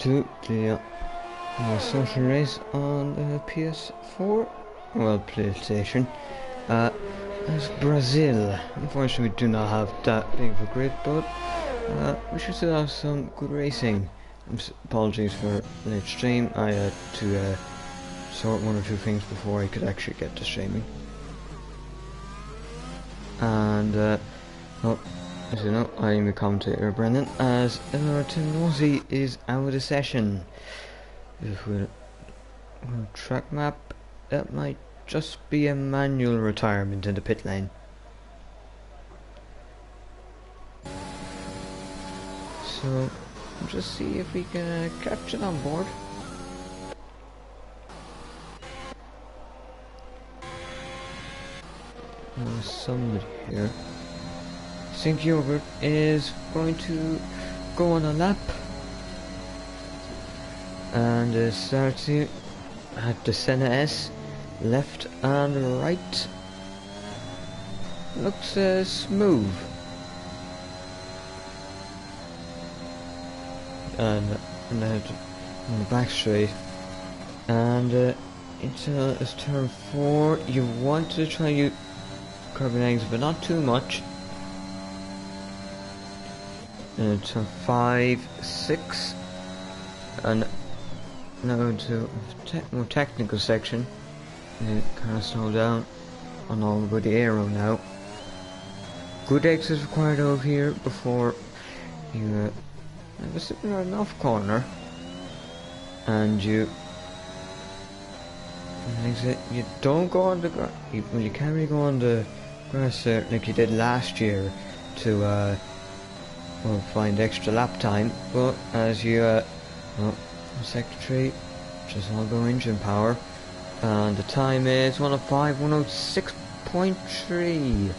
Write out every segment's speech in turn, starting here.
to the social race on the PS4, well, PlayStation. As Brazil. Unfortunately, we do not have that big of a grid, but we should still have some good racing. Apologies for late stream. I had to sort one or two things before I could actually get to streaming. And well, as you know, I am the commentator Brendan, as Tim is out of the session. If we'll track map, that might just be a manual retirement in the pit lane. So, just see if we can catch it on board. Somebody here. Sync Yogurt is going to go on a lap and starts here at the Senna S, left and right. Looks smooth. And then on the back straight, and it's turn 4. You want to try you carbon eggs, but not too much. And turn 5, 6, and now to more technical section. And kind of slow down on all about the aero now. Good exit required over here before you have a sitting right off corner, and you exit. You don't go on the grass. Well, you can't really go on the grass there like you did last year to well, find extra lap time. But as you well, secretary, just all go engine power, and the time is 105, 106.3.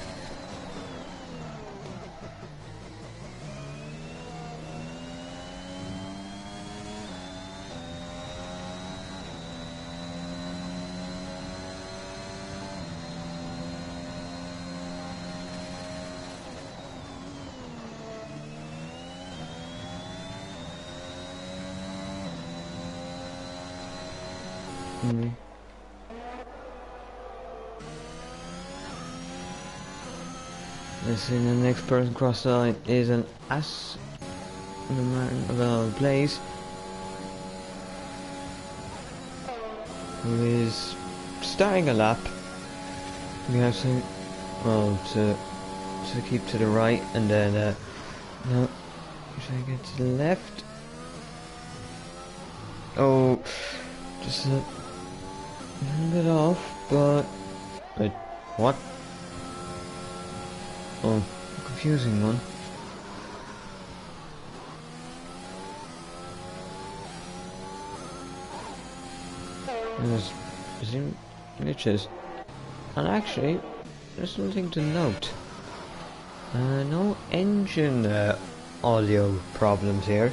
Let's see, the next person across the line is an ass in the man of a Blaze, who is starting a lap. We have some, well, to keep to the right, and then no, try to get to the left. Oh, just a little bit off, but what? Oh, confusing one. There's glitches, and actually, there's something to note. No engine audio problems here.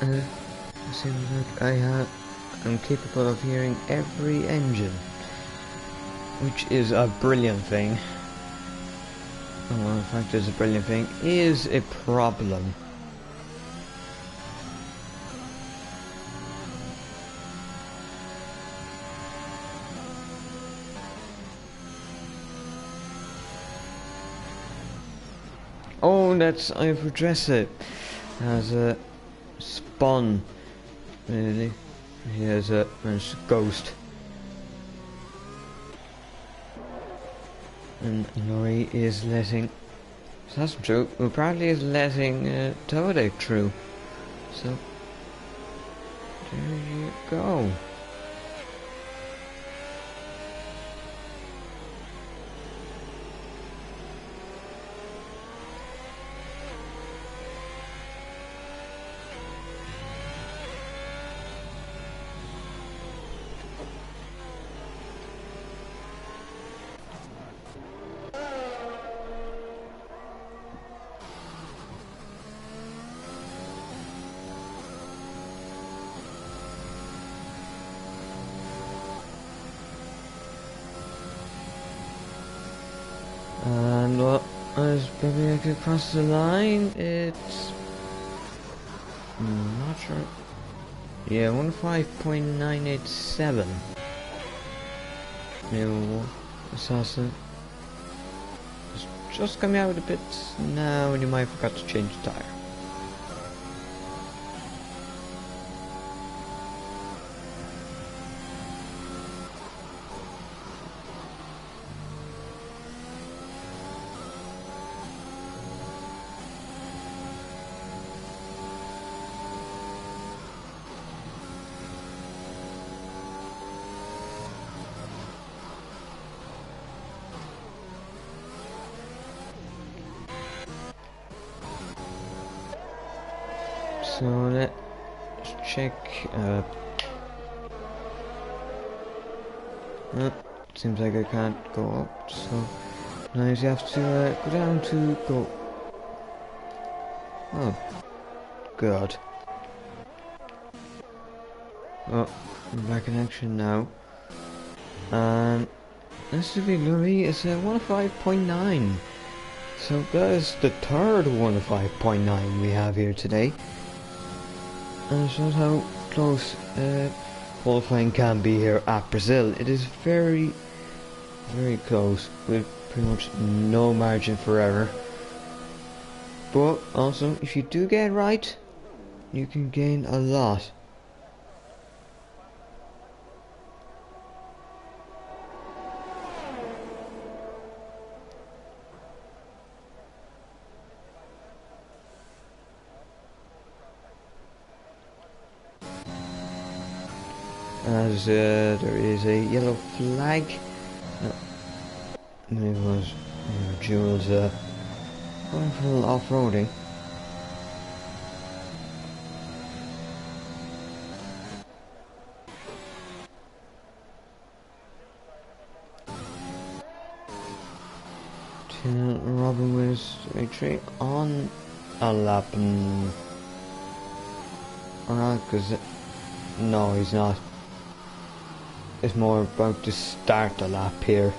It seems like I'm capable of hearing every engine, which is a brilliant thing. Well, in fact, it's a brilliant thing, is a problem. Oh, I've addressed it as a spawn. Really, he has a ghost. And Nori is letting, so that's true, who apparently is letting Toadek through. So, there you go. And well, as Baby I get across the line, it's Not sure. Yeah, 15.987. Now, Assassin. It's just coming out a bit now, and you might forgot to change the tire. So let's check. Seems like I can't go up. So now you have to go down to go. Oh God. Oh, I'm back in action now. This should be Louis. It's a 105.9. So that is the third 105.9 we have here today. And it shows how close qualifying can be here at Brazil. It is very, very close with pretty much no margin for error. But also, if you do get it right, you can gain a lot. As there is a yellow flag. It was Jules going for a little off-roading. Robin was victory on a lap, or not, because no, he's not. It's more about to start the lap here.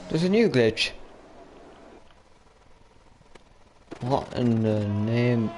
There's a new glitch. What in the name?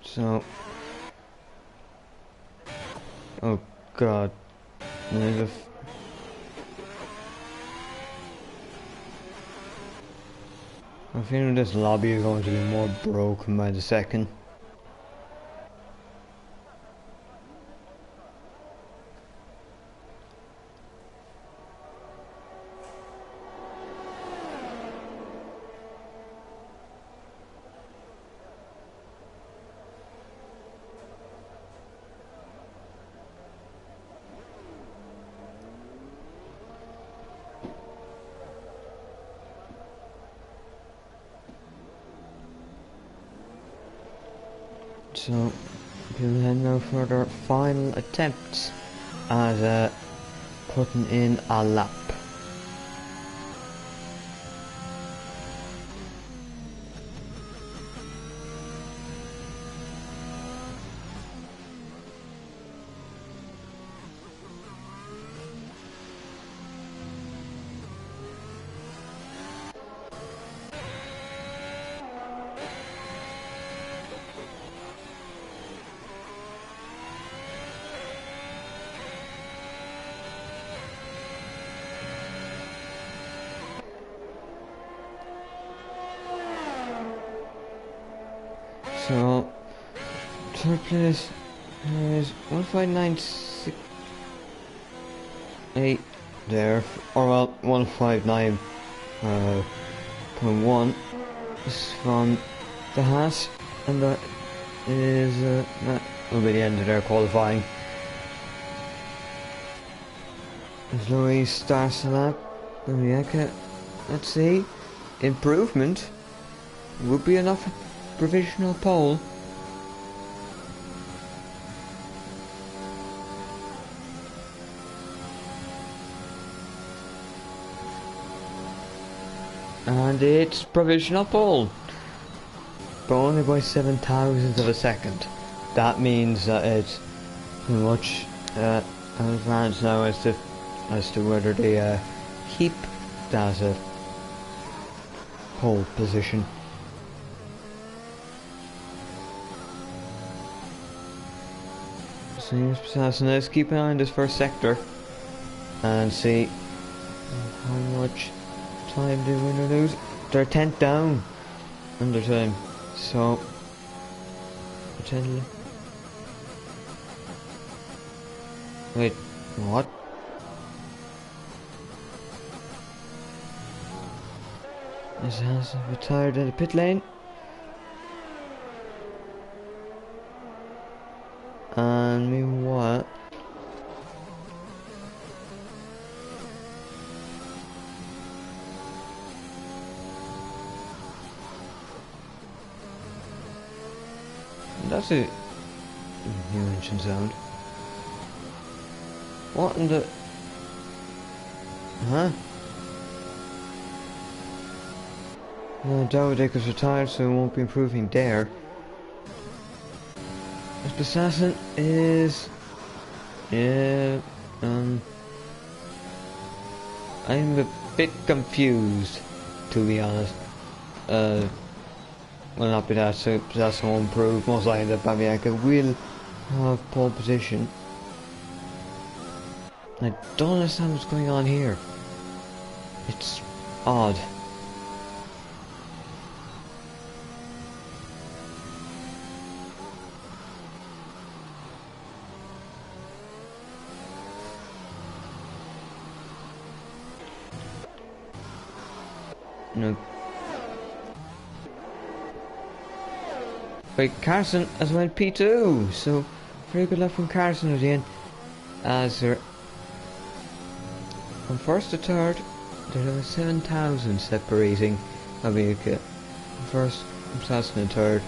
So, oh God, I'm feeling this lobby is going to be more broken by the second. So, we'll head now for their final attempts at putting in a lap. So, third place is 1596. 8 there, or well, 159 point 1 is from the Haas, and that is that will be the end of their qualifying. As Louis starts the lap, let's see, improvement would be enough for provisional pole. And it's provisional pole, but only by 7,000ths of a second. That means that it's pretty much advanced now as to whether they keep that pole position. So here's let's keep an eye on this first sector and see how much time they win or lose. They're 10th down under time, so potentially. Wait, what? This has retired in the pit lane. And meanwhile, that's a new engine sound. What in the... Huh? No, Dowdek is retired, so we won't be improving there. This assassin is... Yeah, I'm a bit confused, to be honest. Will not be that, so that's won't improve. Most likely that Babianca will have pole position. I don't understand what's going on here. It's odd. No. Wait, Carson has went P2, so very good luck from Carson again. As they're from first to third, there's over 7,000 separating America. First, Carson and third,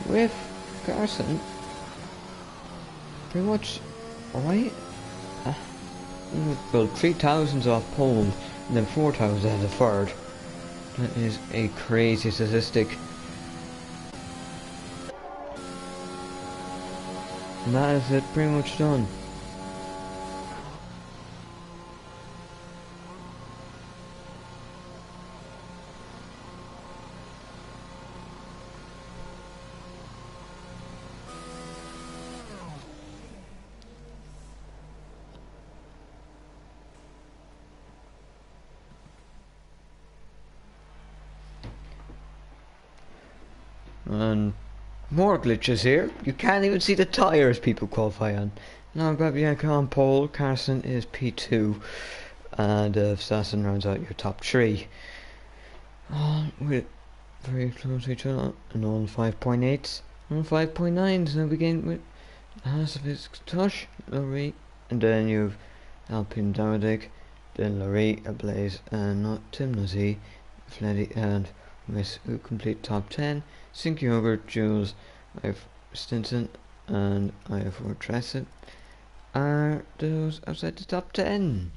with Carson pretty much alright. Well, 3,000 off pole, and then 4,000 at the third. That is a crazy statistic. And that is it, pretty much done. And more glitches here. You can't even see the tyres people qualify on. Now Babianca on pole, Carson is P2, and Assassin rounds out your top 3. With very close to each other, and on 5.8s, on 5.9s. Now begin with Hasovitz Tosh, Laurie, and then you've Alpine Dowdick, then Laurie, Ablaze, and not Tim Nazi, Fleddy, and Miss who complete top 10. Sink Yogurt, Jules, I have Stinson, and I have Fortresset. Are those outside the top 10?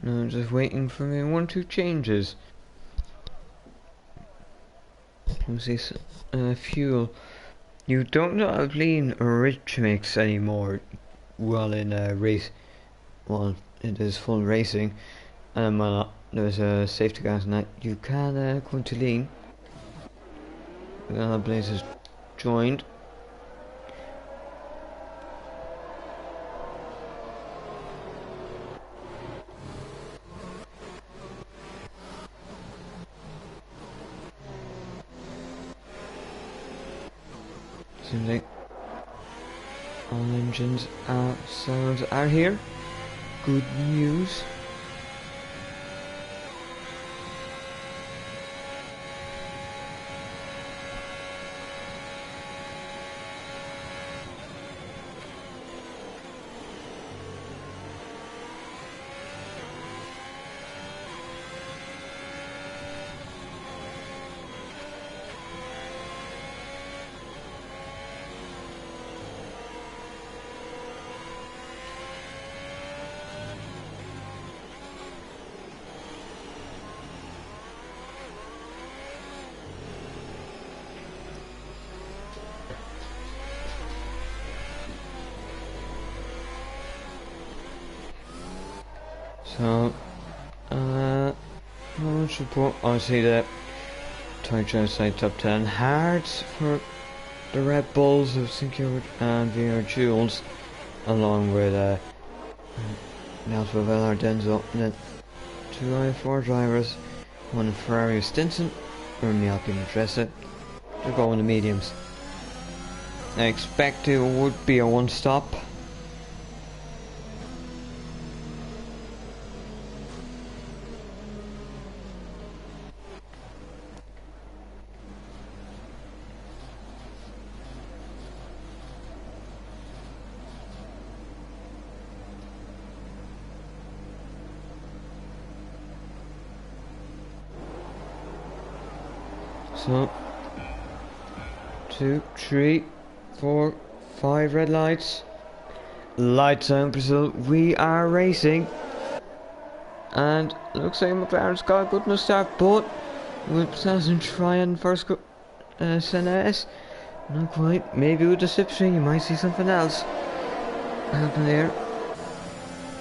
No, just waiting for me 1-2 changes. Let's see, fuel. You don't know how clean rich mix anymore while in a race. Well, it is full racing. Well, there's a safety gas in that. You can go into lean. Blaze has joined. Seems like all engines sounds are here. Good news. So, launch report. I see that Tokyo side top 10 hards for the Red Bulls have secured and VR Jules, along with Nelson Velar Denzel, and then 2 I4 drivers, 1 Ferrari Stinson, or me helping address it. They're going to mediums. I expect it would be a one-stop. So, 2, 3, 4, 5 red lights. Lights on Brazil. We are racing. And looks like McLaren's got a good enough start, but with Sassen trying first Senna. Not quite. Maybe with the slipstream you might see something else happen there.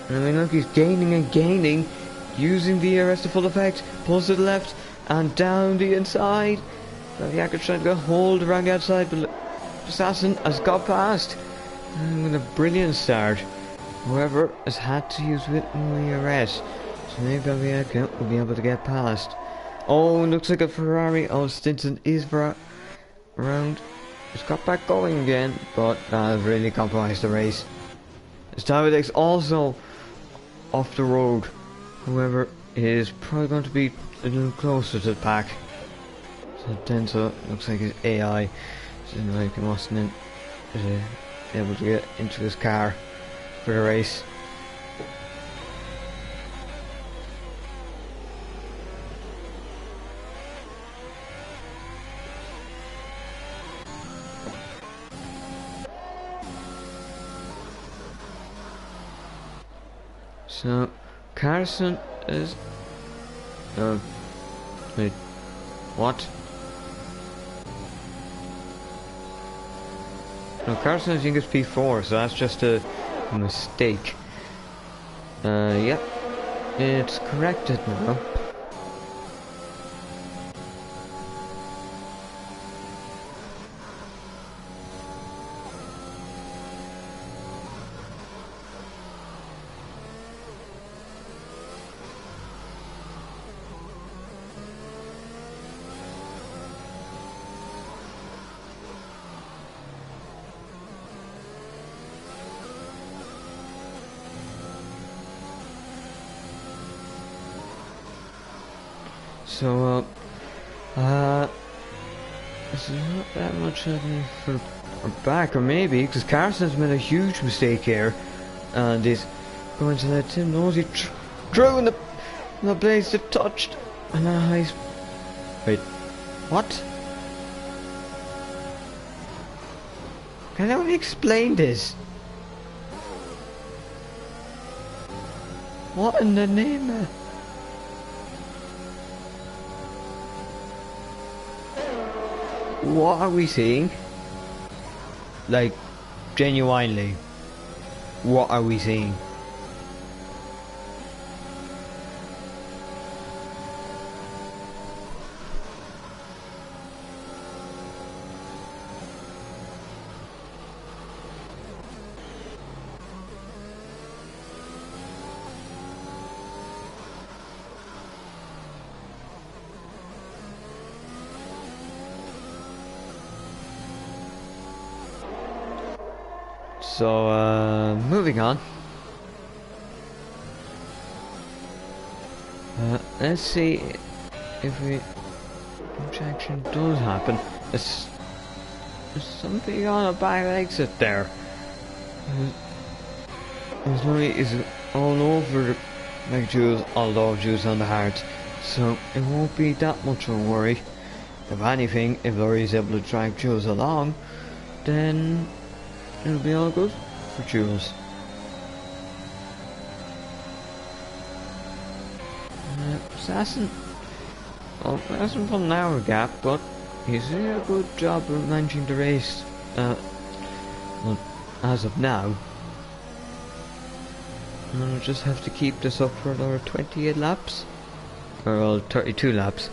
I mean, look, he's gaining and gaining, using the arrest to full effect. Pulls to the left and down the inside. Yakker trying to get hold around the outside, but Assassin has got past. And with a brilliant start. However, has had to use with the arrest. So maybe Yakker will be able to get past. Oh, looks like a Ferrari. Oh, Stinson is around. It's got back going again, but that has really compromised the race. Stavidek's also off the road. However, it is probably going to be a little closer to the pack. So Denzel looks like his AI is like he wasn't able to get into his car for the race. So Carson is wait, what? No, Carson I think is P4, so that's just a mistake. Yep, it's corrected now. So, it's not that much for our back, or maybe, because Carson's made a huge mistake here, and he's going to let Tim know he drew in the blades that touched, and now he's... Wait, what? Can anyone explain this? What in the name of... What are we seeing? Like, genuinely, what are we seeing? So, moving on. Let's see if injection does happen. There's something on a back exit there. There's no is all over the juice, although juice on the heart, so it won't be that much of a worry. If anything, if Laurie's able to drag Jules along, then it'll be all good for Jules. Assassin, well, hasn't put an hour gap, but he's doing a good job of managing the race. Well, as of now, and we'll just have to keep this up for another 28 laps, or well, 32 laps.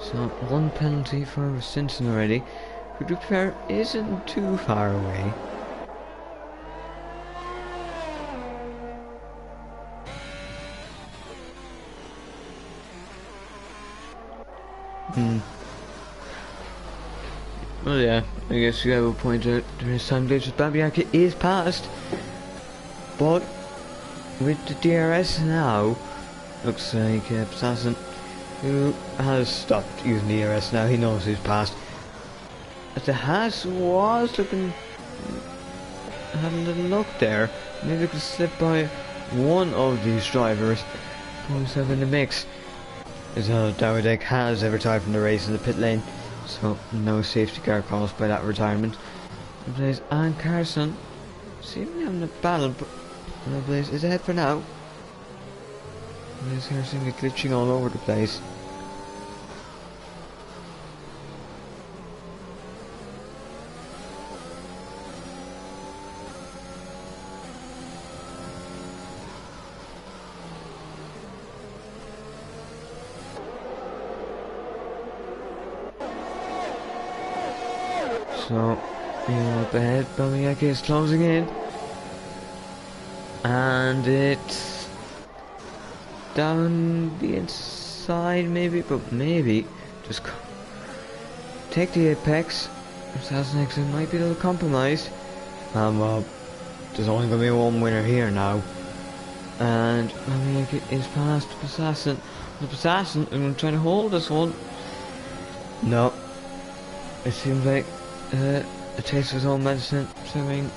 So, one penalty for Simpson already, who to be fair isn't too far away. Well, yeah, I guess you have a point out. There is time glitch with Babiaki is passed, but with the DRS now, looks like Assassin, who has stopped using the DRS now, he knows he's passed. As the Haas was looking, having a little luck there, maybe could slip by one of these drivers, put himself in the mix. As Dowdek has retired from the race in the pit lane, so no safety car caused by that retirement. And plays and Carson seemingly having a battle, but no place is ahead for now. There's Carson glitching all over the place. So, up ahead, Bamiaki is closing in, and it's down the inside maybe, but maybe just take the apex. Assassin exit might be a little compromised. Well, there's only going to be one winner here now, and Bamiaki is past Assassin. The Assassin is trying to hold this one. No, it seems like a taste of his own medicine, something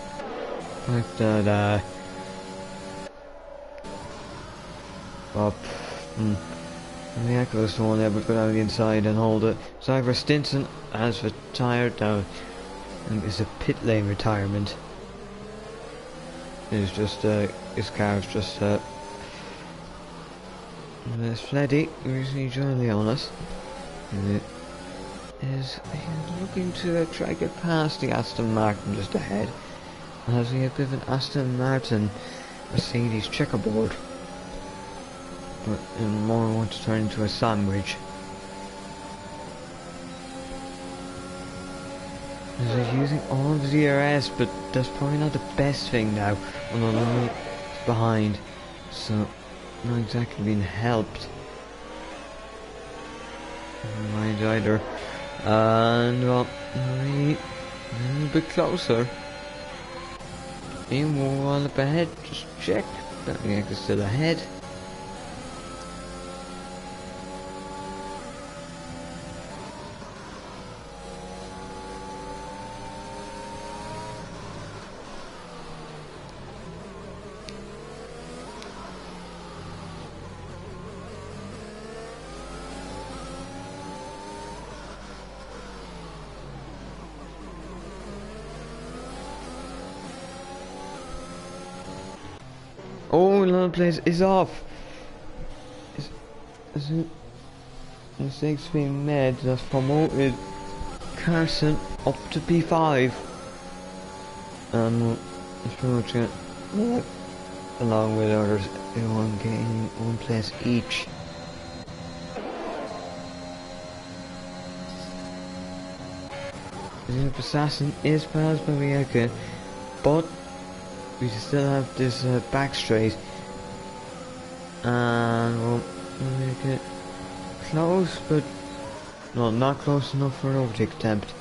like that. The Echo is the one able to go down the inside and hold it. Cyber Stinson has retired now, and it's a pit lane retirement. It's just his car's just there's Fleddy, who recently joined Leonis. He's looking to try to get past the Aston Martin just ahead, as we have a bit of an Aston Martin Mercedes checkerboard, but more want to turn into a sandwich. They're using all of the DRS, but that's probably not the best thing now. Although it's behind, so not exactly being helped. Never mind either. And well, maybe a little bit closer. Even one up ahead, just check. Bamiaki is still ahead. Oh, Leonis plays is off. Is it? Mistakes being made. That's promoted Carson up to P5. And it's pretty much it. Yeah. Along with others, everyone gaining one place each. The assassin is passed by Mieka, but we still have this back straight, and we'll make it close, but no, not close enough for an overtake attempt.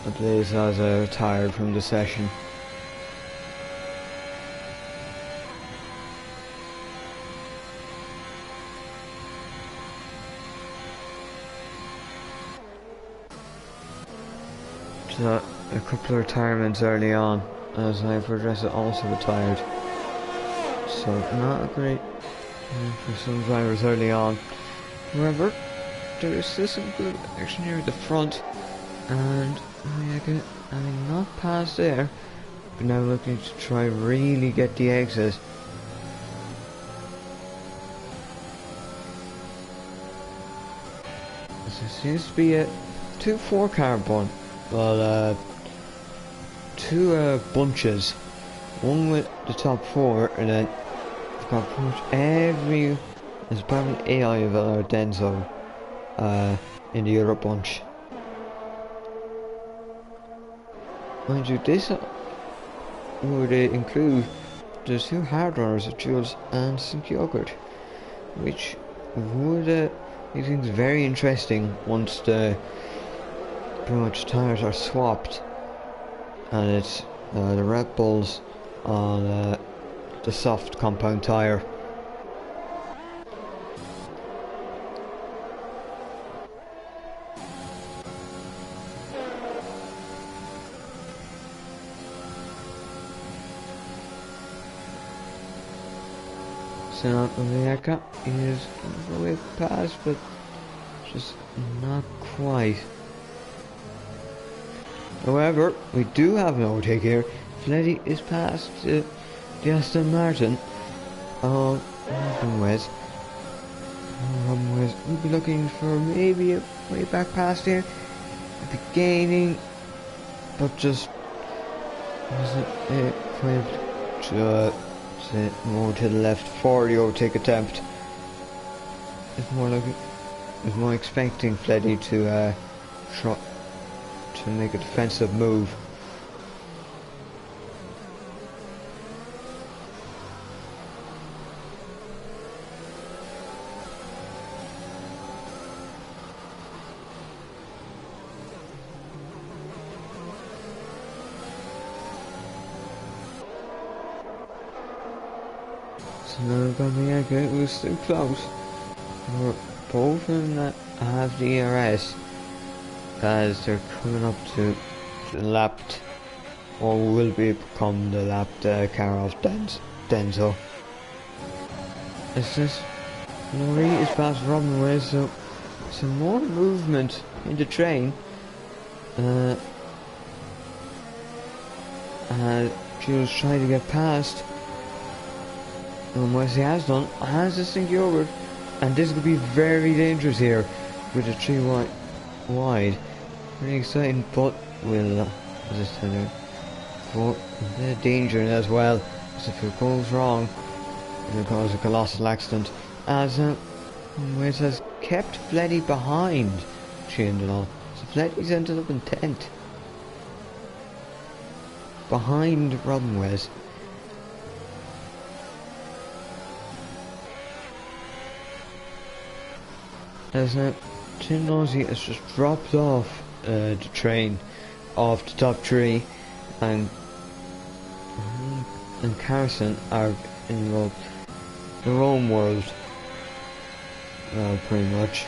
The Blaze has retired from the session. So, a couple of retirements early on, as Hyperdress also retired. So, not a great for some drivers early on. However, there is still some good action here at the front. And I mean, not past there, but now looking to try really get the exit. There seems to be a 2 4-car bun. Well, two bunches. One with the top 4, and then I've got pretty much every. There's probably AI of or Denso in the other bunch. Mind you, this would include the 2 hard runners of Jules and St. Yogurt, which would make things very interesting once the pretty much tires are swapped, and it's the Red Bulls on the soft compound tire. So America is on the way past, but just not quite. However, we do have an overtake here. Fleddy is past the Aston Martin. Robin West. Robin West will be looking for maybe a way back past here. I'll be gaining, but just wasn't quite more to the left for the overtake attempt. It's more expecting Fleddy to make a defensive move. So now we've got Mieka, it was still close. Both of them that have the ERS, as they're coming up to the lapped, or will become the lapped car of Denso. It's just Lorry is past Robin Way, so some more movement in the train. Jules trying to get past. And what he has done, has this thing over, and this could be very dangerous here with a 3 wide. Very exciting, but will just tell you, but the danger as well, because if it goes wrong, it will cause a colossal accident. As Wes has kept Fleddy behind Chandler, so Fleddy's ended up in 10th, behind Robin Wes. As Tim Nosey has just dropped off the train off the top 3, and Carson are in their own world, pretty much.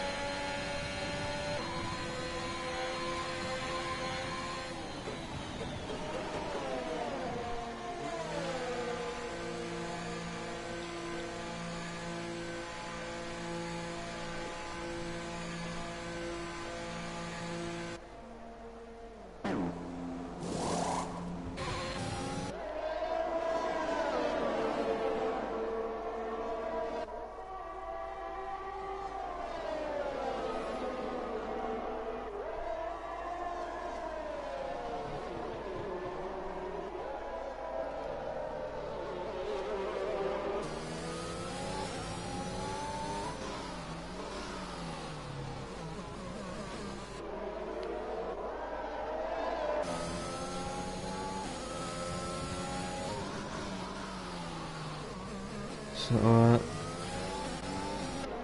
So,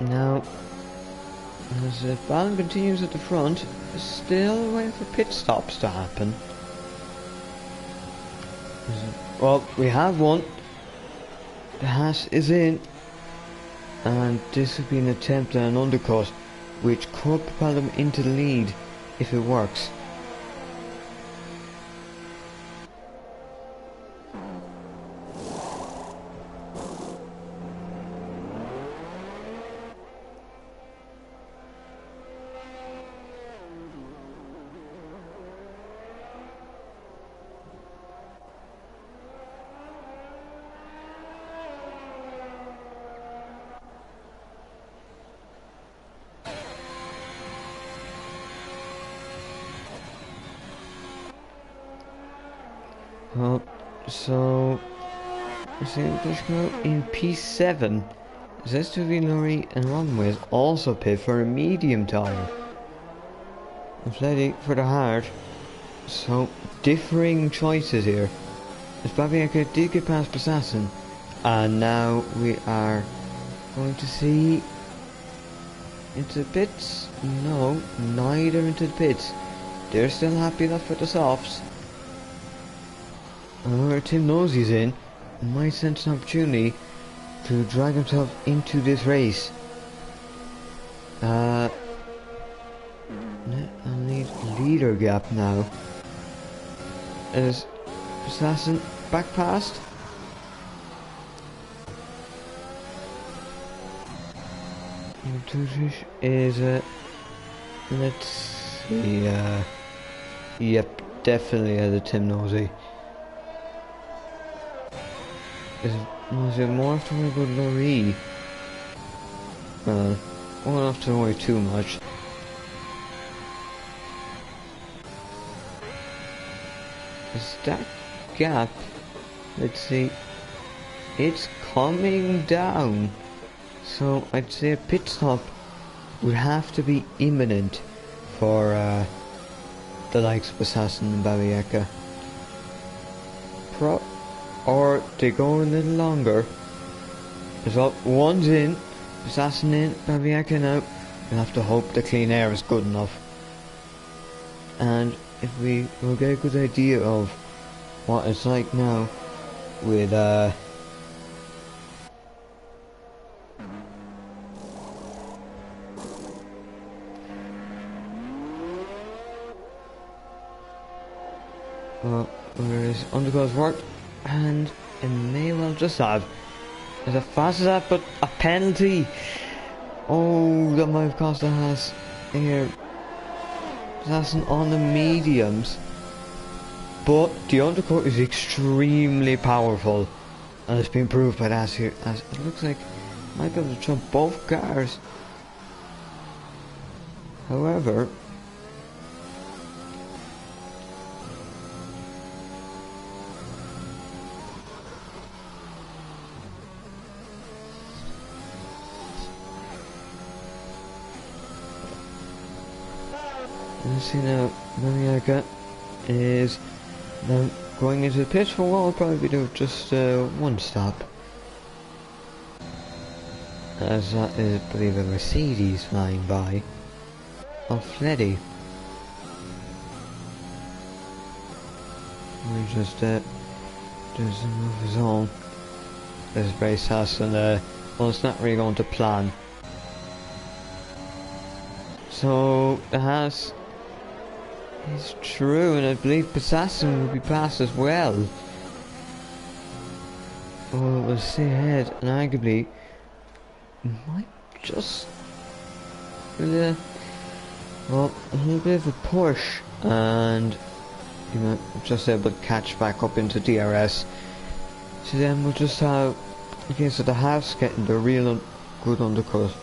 now, as the battle continues at the front, still waiting for pit stops to happen. Well, we have one. The Haas is in, and this would be an attempt at an undercut, which could propel them into the lead if it works. Well, so let's go in P7. Zestovi, Lorry and Runways also pit for a medium tyre. And Fleddy for the hard. So differing choices here. As Babiaka did get past Assassin, and now we are going to see into the pits. No, neither into the pits. They're still happy enough with the softs. Where Tim knows he's in, might sense an opportunity to drag himself into this race. I'll need leader gap now. As Assassin back past. Is let's see, yep, definitely has a Tim Nosey. Was it more after we go Lorry? Well, won't have to worry too much. Is that gap? Let's see. It's coming down. So I'd say a pit stop would have to be imminent for the likes of Assassin and Babiaka. Or they go a little longer. So one's in, Assassin in, Babiaka out. We'll have to hope the clean air is good enough. And if we will get a good idea of what it's like now with whereas undergoes work, and it may well just have as fast as that, but a penalty. Oh, that might have cost the Haas here. Assassin on the mediums, but the undercut is extremely powerful, and it's been proved by that here, as it looks like it might be able to trump both cars. However, let's see now, Babiaka is now going into the pit for what will probably do just one stop. As that is, I believe, a Mercedes flying by. Of Fleddy. We just doing some of his own. This race has and well, it's not really going to plan. So it has. It's true, and I believe Assassin will be passed as well. Oh, we'll stay ahead, and arguably might just well, a little bit of a push, and you know, just able to catch back up into DRS. So then we'll just have a case of the halves getting the real good undercut.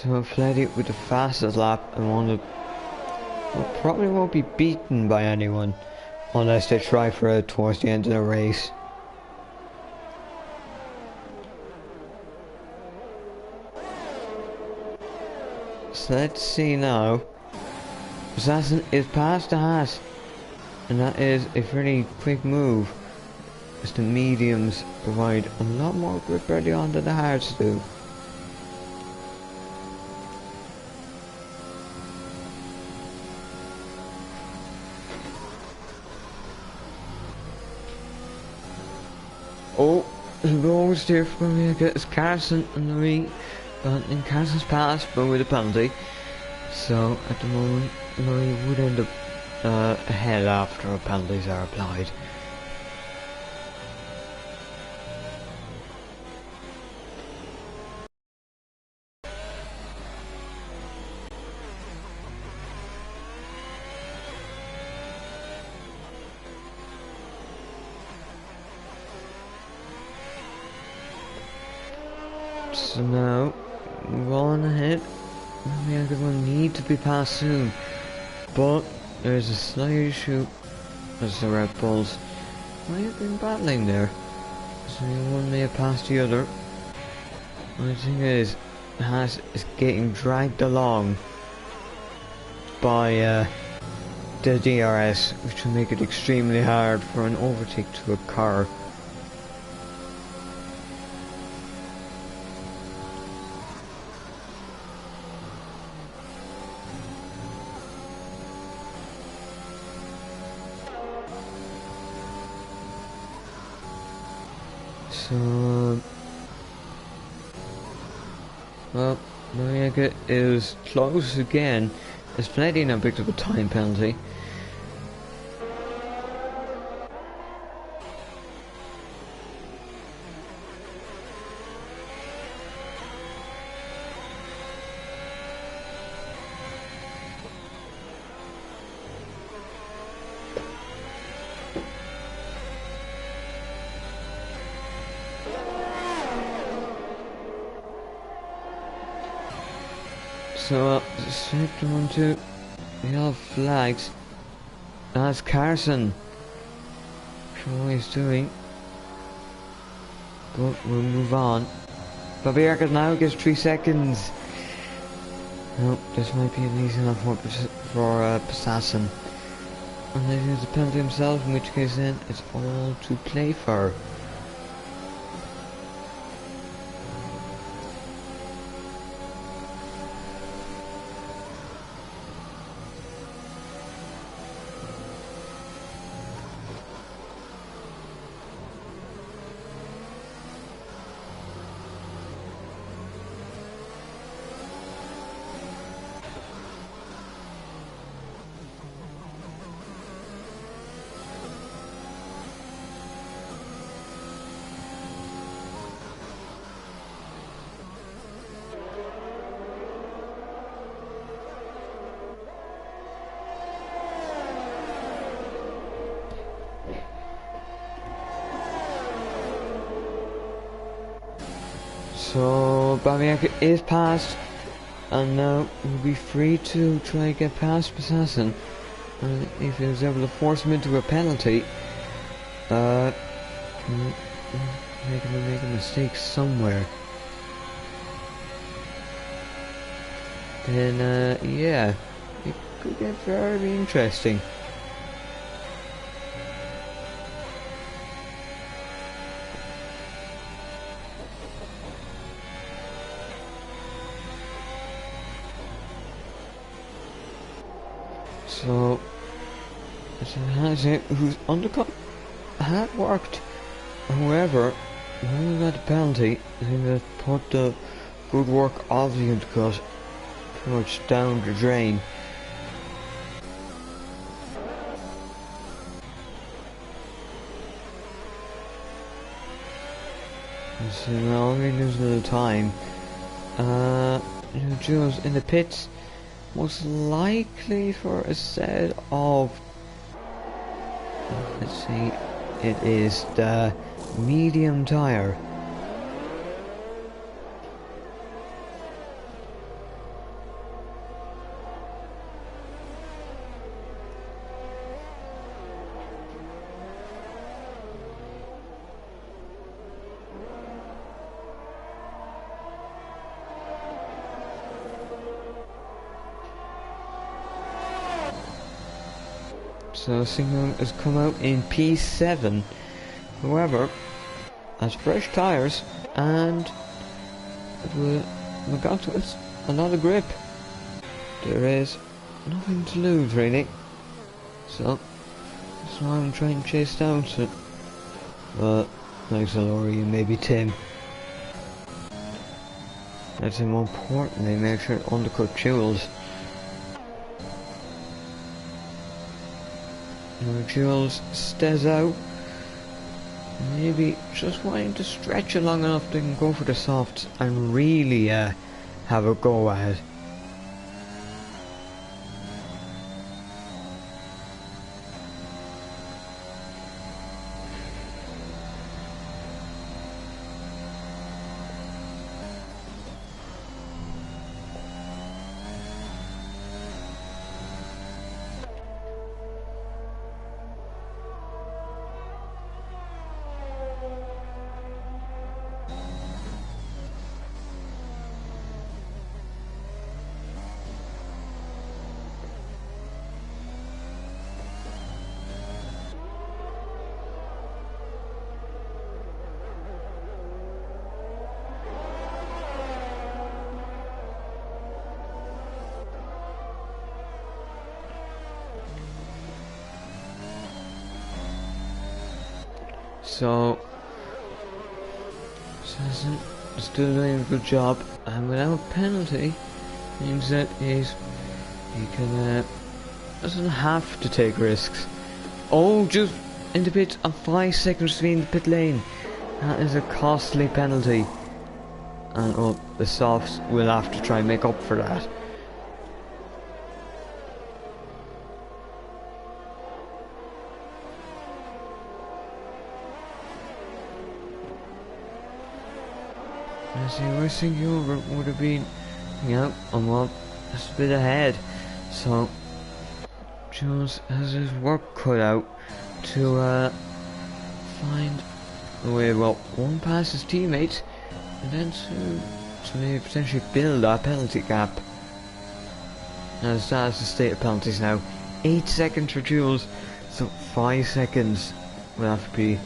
So Fleddy with the fastest lap and one that probably won't be beaten by anyone, unless they try for it towards the end of the race. So let's see now. Assassin is past the hat, and that is a pretty quick move, as the mediums provide a lot more grip early on than the hards do. Oh, the goal there for me. It's Carson and Louis, in Carson's pass, but with a penalty. So at the moment, Louis would end up ahead after penalties are applied. So now, rolling ahead. Maybe I will need to be passed soon, but there's a slight issue as the Red Bulls might have been battling there. So one may have passed the other. The thing is, Haas is getting dragged along by the DRS, which will make it extremely hard for an overtake to occur. So, well, Noriega is close again. There's plenty now picked up a time penalty. So, second one to yellow flags. That's Carson. Sure what he's doing. But we'll move on. Bobby Arcus now gets 3 seconds. No, this might be an easy enough one for Assassin. Unless he has a penalty himself, in which case then it's all to play for. So Babiaka is passed, and now will be free to try and get past Assassin. And if he was able to force him into a penalty, make a mistake somewhere, then yeah, it could get very interesting. So, who's undercut had worked. However, when we got the penalty, I think that put the good work of the undercut pretty much down the drain. And so now we lose a little time. Jules in the pits. Most likely for a set of, let's see, it is the medium tire. So Singham has come out in P7. However, has fresh tyres and we've got to a lot of grip. There is nothing to lose really. So that's why I'm trying to chase down to thanks to Laurie and maybe Tim. That's more importantly, make sure to undercut Jules. Jules stays out. Maybe just wanting to stretch it long enough they can go for the softs and really have a go at it. So Sasson is still doing a good job, and without penalty means that he can doesn't have to take risks. Oh, just in the pit of 5 seconds between the pit lane. That is a costly penalty, and the softs will have to try and make up for that. See, I was thinking over would have been, I'm up just a bit ahead. So, Jules has his work cut out to find a way, one past his teammates, and then to maybe potentially build that penalty gap. As that's the state of penalties now. 8 seconds for Jules, so 5 seconds will have to be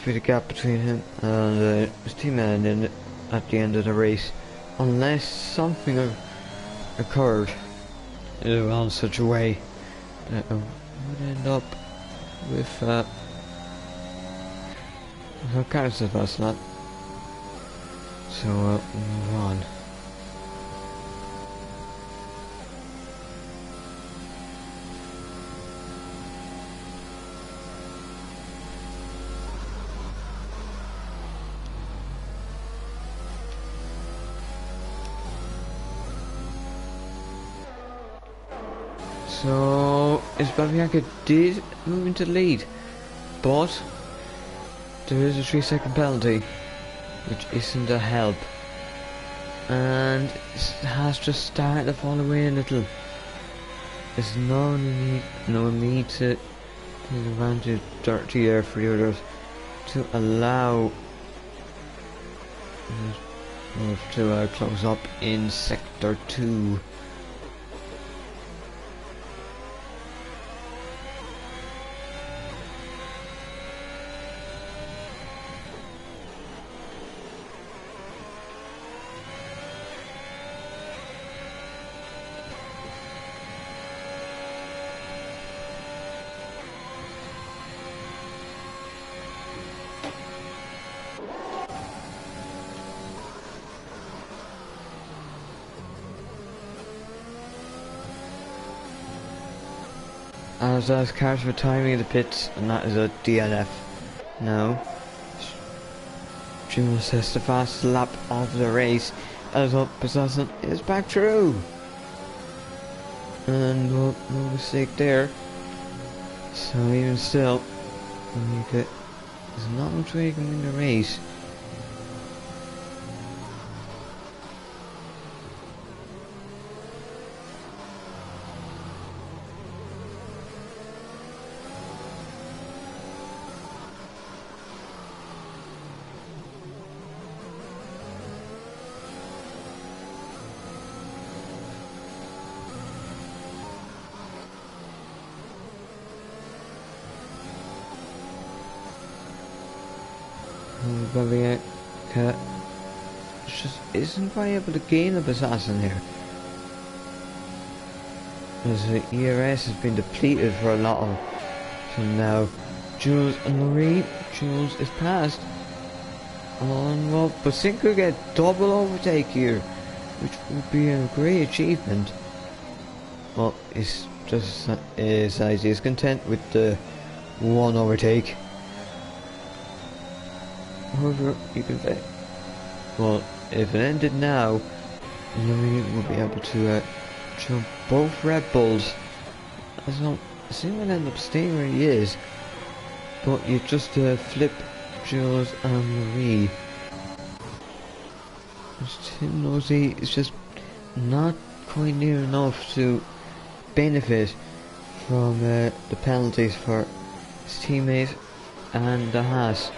the gap between him and his teammate at the end of the race, unless something occurred in such a way that would end up with a cancel that's not. So we'll move on. So, Babianca did move into the lead, but there is a 3-second penalty, which isn't a help, and it has just started to fall away a little. There's no need to take advantage of dirty air for the others to allow to close up in sector 2. As cars for timing of the pits, and that is a DNF. Now, Jules has the fastest lap of the race, as Sasson is back through. And no mistake there. So even still, there's not much way you can win the race. Babiak just isn't quite able to gain up assassin here. As the ERS has been depleted for a lot of. So now Jules and Marie. Jules is passed. On well, but Sink could get double overtake here, which would be a great achievement. Well, he's just he's content with the one overtake. However, you can say, well, if it ended now, Louis would be able to jump both Red Bulls. So, Sing will end up staying where he is, but you just flip Jules and Marie. Tim Nosey is just not quite near enough to benefit from the penalties for his teammate and the Haas.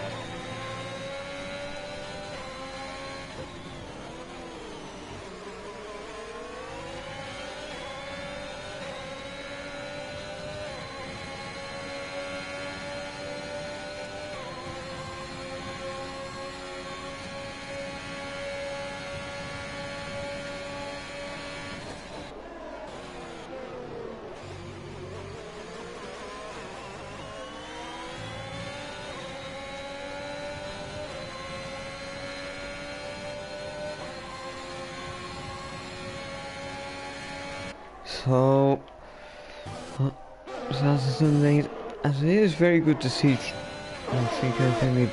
So, as it is very good to see Finley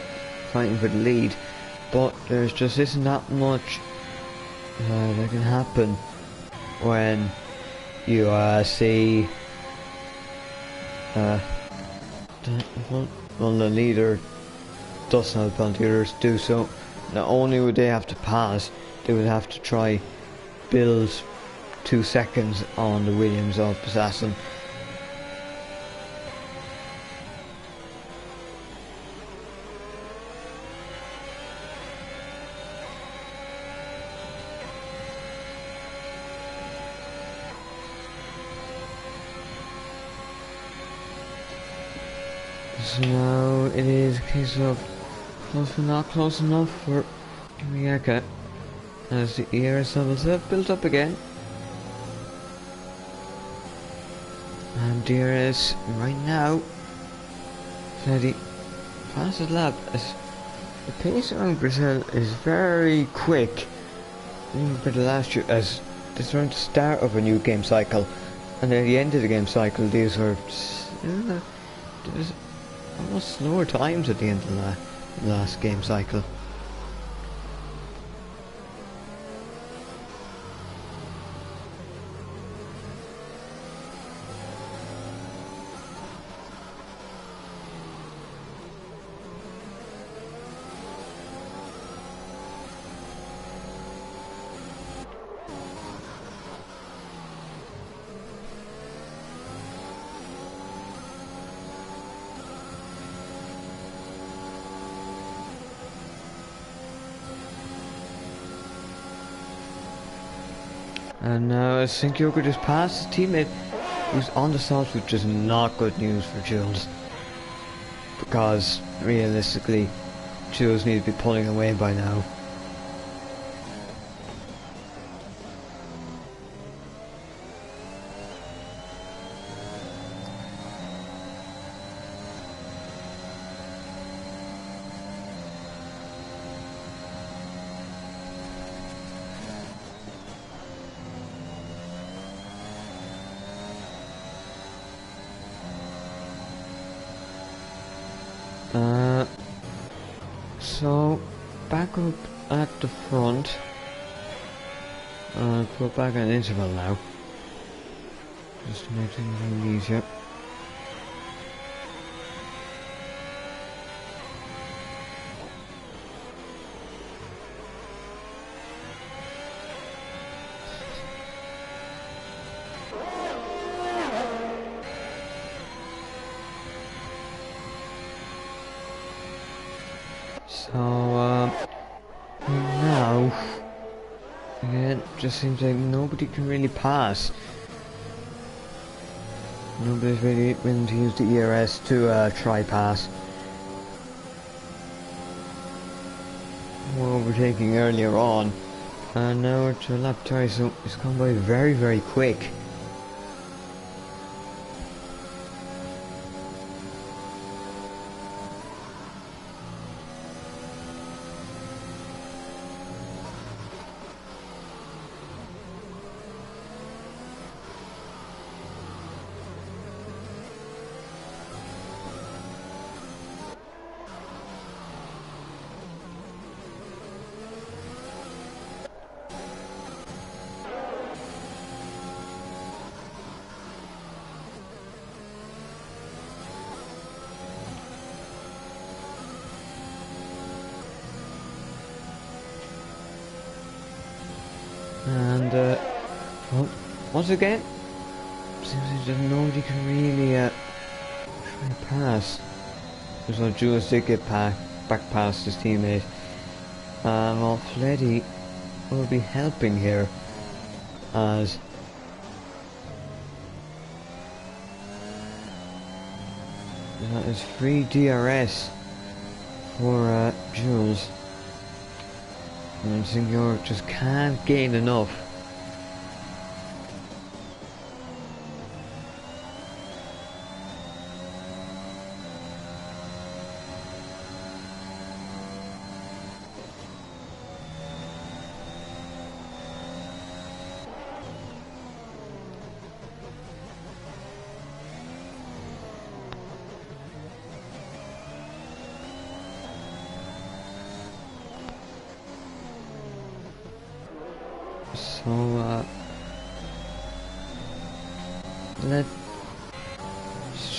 fighting for the lead, but there's just isn't that much that can happen when you see the leader doesn't have penalty, others do so. Not only would they have to pass, they would have to try build 2 seconds on the Williams of Assassin. So now it is a case of close but not close enough for Miyaka as the ERS levels have built up again. And DRS right now, the fastest lap, as the pace around Brazil is very quick compared to last year, as this is around the start of a new game cycle, and at the end of the game cycle these are there's almost slower times at the end of the last game cycle. And now I think Joker just passed his teammate who's on the salt, which is not good news for Jules. Because realistically, Jules needs to be pulling away by now. So back up at the front. Put back an interval now, just to make things a little easier. So now again, just seems like nobody can really pass. Nobody's really willing to use the ERS to try pass. were overtaking earlier on, and now we're to a lap tie, so it's gone by very, very quick. And well, once again, seems that nobody can really try to pass. There's no Jules did get back past his teammate. Well, Fleddy will be helping here, as that is free DRS for Jules. And Signor just can't gain enough. So, that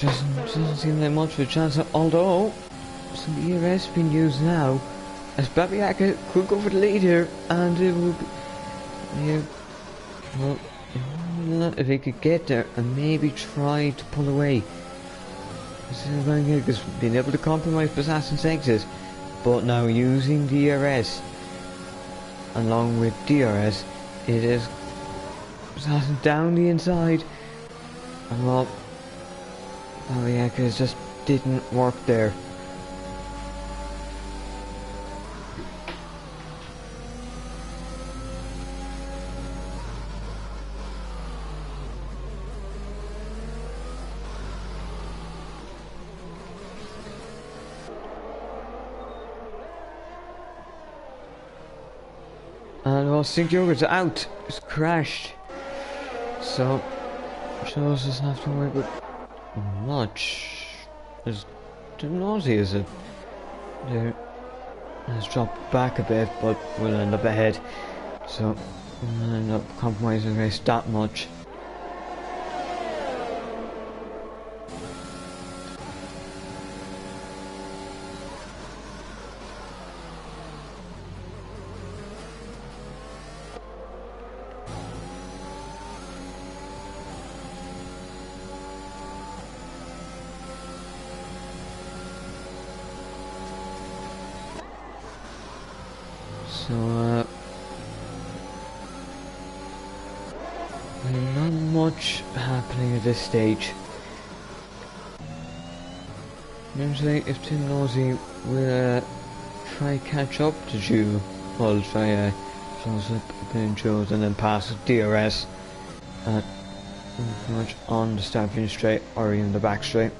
doesn't seem like much of a chance, although some ERS being used now, as Babiaka could go for the lead here, and it would be, yeah, well, if he could get there and maybe try to pull away. Because being able to compromise Assassin's exit, but now using DRS along with DRS, it is Assassin down the inside, and well, Babiaka just didn't work there. And well, St. Jorgen's out. It's crashed. So, shows us have to work with much. There's nausea, is it? There. Let's drop back a bit, but we'll end up ahead. So, we'll end up compromising the race that much. So, not much happening at this stage. Usually, if Tim Nosey will try catch up to Jew, well, try close up between Joe's and then pass DRS pretty much on the start-finish straight or in the back straight.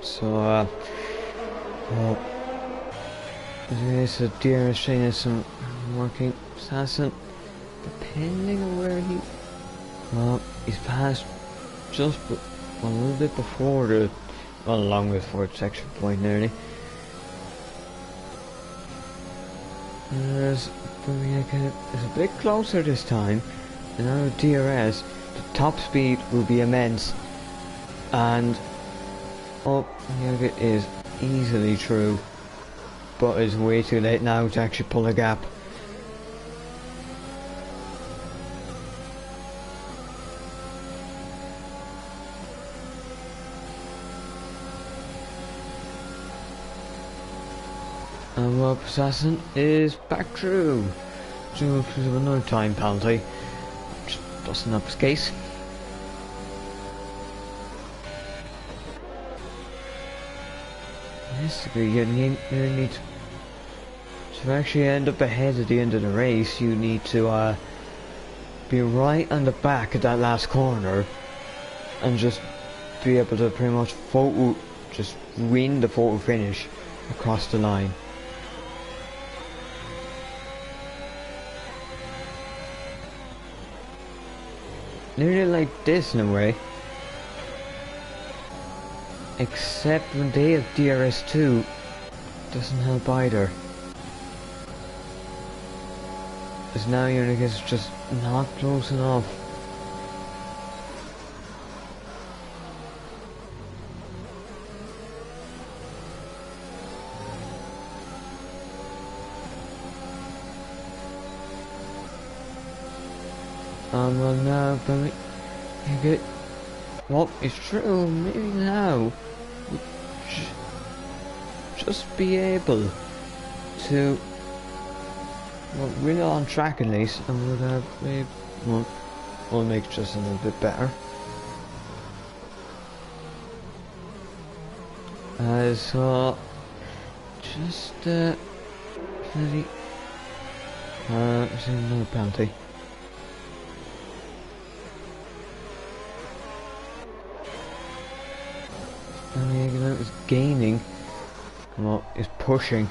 So, Oh, there's a deer showing some working assassin. Depending on where he... Well, he's passed just a little bit before the... Well, along with fourth section point nearly. There's a bit closer this time. And now the DRS, the top speed will be immense. And... Oh, Yaga is easily through. But it's way too late now to actually pull a gap. And Rob Assassin is back through. So because of another time penalty, which doesn't help his case. Basically, you need to actually end up ahead at the end of the race. You need to be right on the back of that last corner, and just be able to pretty much just win the photo finish across the line. Nearly like this in a way. Except when they have DRS2, doesn't help either. Because now Unicus is just not close enough. Well now, but you get... Well, it's true, maybe now you just be able to, well, win it on track at least, and would have maybe, well, we'll make just a little bit better. So, just, bloody, there's another penalty. And is gaining, well, is pushing.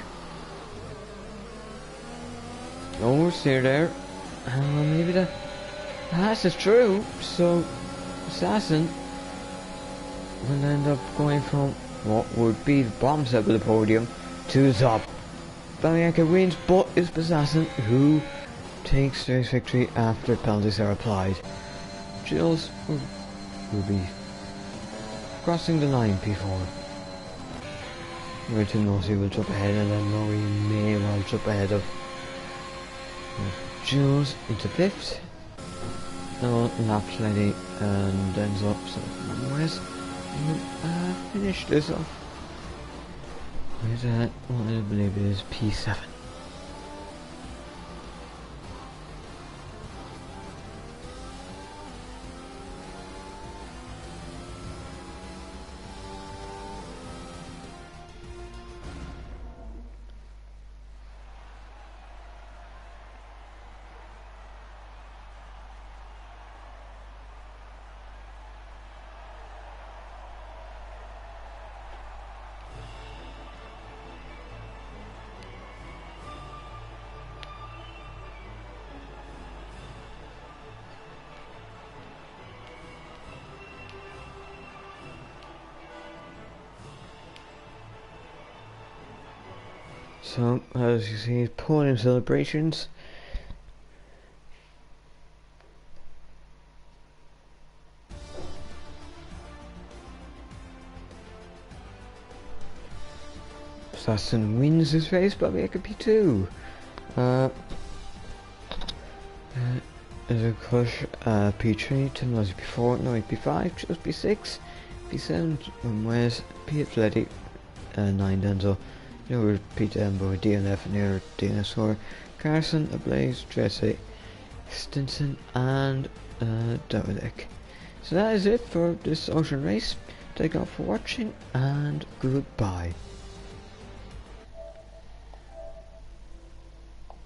Oh, see there. Well, maybe the pass is true, so Assassin will end up going from what would be the bottom step of the podium to the top. Bamiaka wins, but it's Assassin who takes the victory after penalties are applied. Jules will be crossing the line P4. Where Tim Nosey will jump ahead, and then Murray may well jump ahead of Jules into fifth. No, laps ready, and ends up, so Wes will finish this off with what I believe is P7. So, as you see, podium celebrations. Assassin wins his race, but it could be two. As a crush, P3, Tim was P4, no, P5, just P6, P7, Wes, P Athletic, 9 Denzel. You know, Peter Embo, DNF, near Dinosaur, Carson, Ablaze, Jesse, Stinson, and Dominic. So that is it for this ocean race. Thank you all for watching, and goodbye.